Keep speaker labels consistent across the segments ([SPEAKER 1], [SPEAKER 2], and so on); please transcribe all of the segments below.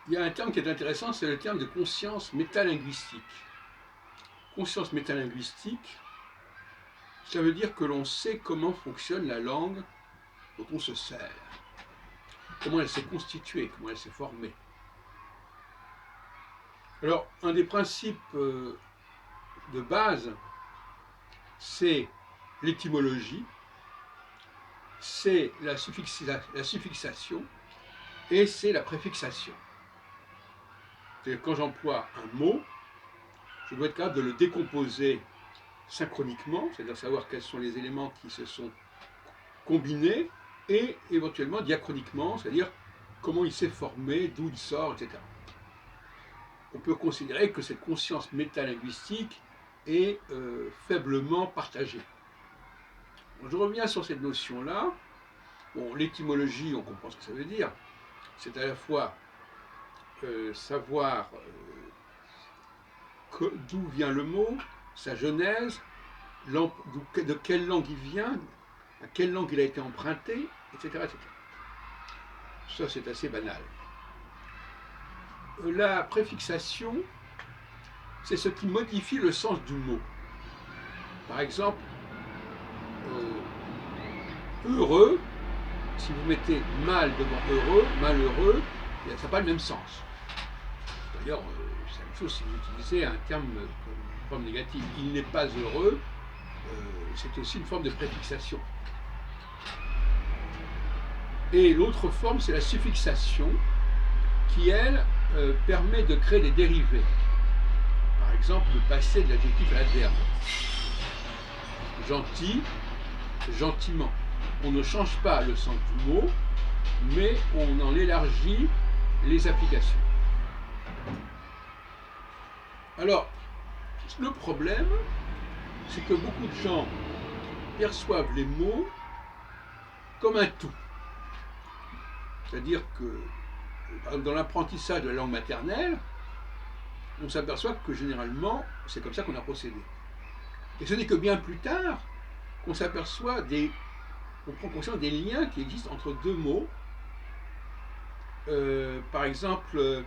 [SPEAKER 1] il y a un terme qui est intéressant, c'est le terme de conscience métalinguistique. Conscience métalinguistique, ça veut dire que l'on sait comment fonctionne la langue dont on se sert, comment elle s'est constituée, comment elle s'est formée. Alors, un des principes de base, c'est l'étymologie, c'est la suffixation et c'est la préfixation. C'est-à-dire quand j'emploie un mot, je dois être capable de le décomposer synchroniquement, c'est-à-dire savoir quels sont les éléments qui se sont combinés, et éventuellement diachroniquement, c'est-à-dire comment il s'est formé, d'où il sort, etc. On peut considérer que cette conscience métalinguistique est faiblement partagée. Bon, je reviens sur cette notion-là. Bon, l'étymologie, on comprend ce que ça veut dire. C'est à la fois savoir d'où vient le mot, sa genèse, de quelle langue il vient, à quelle langue il a été emprunté, etc. etc. Ça, c'est assez banal. La préfixation, c'est ce qui modifie le sens du mot. Par exemple, heureux, si vous mettez mal devant heureux, malheureux, ça n'a pas le même sens. D'ailleurs, c'est la même chose si vous utilisez un terme comme forme négative. Il n'est pas heureux, c'est aussi une forme de préfixation. Et l'autre forme, c'est la suffixation, qui, elle, permet de créer des dérivés. Par exemple, de passer de l'adjectif à l'adverbe. Gentil, gentiment. On ne change pas le sens du mot, mais on en élargit les applications. Alors, le problème, c'est que beaucoup de gens perçoivent les mots comme un tout. C'est-à-dire que dans l'apprentissage de la langue maternelle, on s'aperçoit que généralement, c'est comme ça qu'on a procédé. Et ce n'est que bien plus tard qu'on s'aperçoit on prend conscience des liens qui existent entre deux mots. Par exemple, je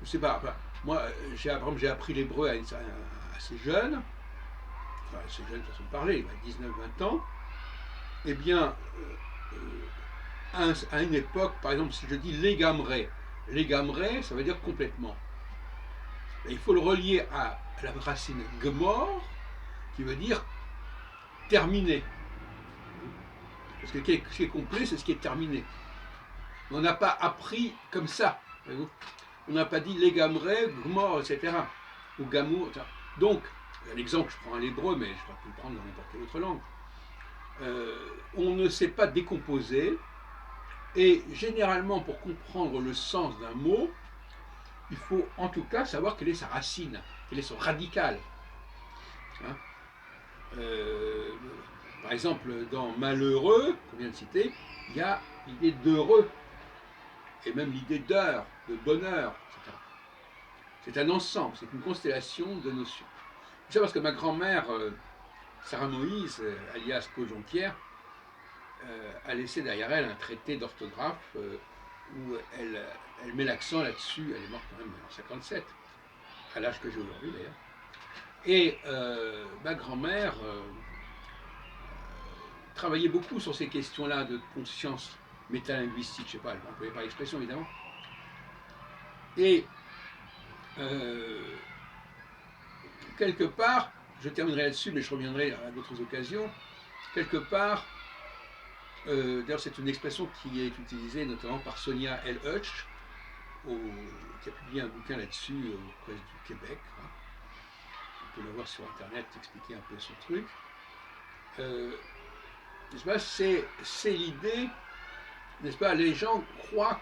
[SPEAKER 1] ne sais pas, enfin, moi, j'ai appris l'hébreu assez jeune, enfin assez jeune façon de parler, 19-20 ans. Eh bien, à une époque, par exemple, si je dis légamré, ça veut dire complètement. Et il faut le relier à la racine gmor, qui veut dire terminé. Parce que ce qui est complet, c'est ce qui est terminé. On n'a pas appris comme ça. Voyez-vous, on n'a pas dit légamré, gmor, etc. Ou gamour, etc. Donc, l'exemple, je prends à l'hébreu, mais je pourrais le prendre dans n'importe quelle autre langue. On ne sait pas décomposer, et généralement, pour comprendre le sens d'un mot, il faut en tout cas savoir quelle est sa racine, quel est son radical. Hein, par exemple, dans malheureux, qu'on vient de citer, il y a l'idée d'heureux, et même l'idée d'heure, de bonheur, etc. C'est un ensemble, c'est une constellation de notions. C'est parce que ma grand-mère, Sarah Moïse, alias Cojonquière, a laissé derrière elle un traité d'orthographe où elle met l'accent là-dessus. Elle est morte quand même en 57, à l'âge que j'ai aujourd'hui d'ailleurs. Et ma grand-mère travaillait beaucoup sur ces questions-là de conscience métalinguistique, je ne sais pas, elle n'employait pas l'expression évidemment. Et quelque part, je terminerai là-dessus, mais je reviendrai à d'autres occasions, quelque part, d'ailleurs c'est une expression qui est utilisée notamment par Sonia L. Hutch, qui a publié un bouquin là-dessus aux presses du Québec. Hein. On peut le voir sur internet, expliquer un peu son truc. N'est-ce pas, c'est l'idée, n'est-ce pas, les gens croient,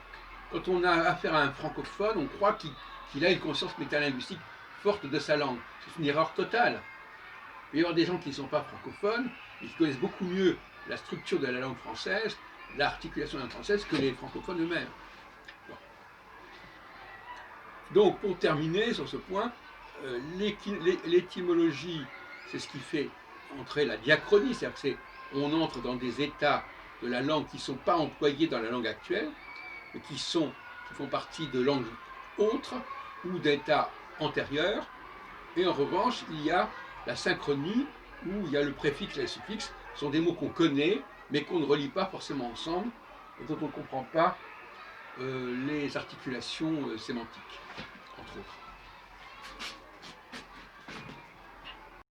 [SPEAKER 1] quand on a affaire à un francophone, on croit qu'il a une conscience métalinguistique forte de sa langue. C'est une erreur totale. Il peut y avoir des gens qui ne sont pas francophones, mais qui connaissent beaucoup mieux la structure de la langue française, l'articulation de la langue française, que les francophones eux-mêmes. Bon. Donc, pour terminer sur ce point, l'étymologie, c'est ce qui fait entrer la diachronie, c'est-à-dire qu'on entre dans des états de la langue qui ne sont pas employés dans la langue actuelle, mais qui sont qui font partie de langues autres ou d'états antérieurs. Et en revanche, il y a la synchronie, où il y a le préfixe et le suffixe. Ce sont des mots qu'on connaît, mais qu'on ne relie pas forcément ensemble, et dont on ne comprend pas les articulations sémantiques, entre autres.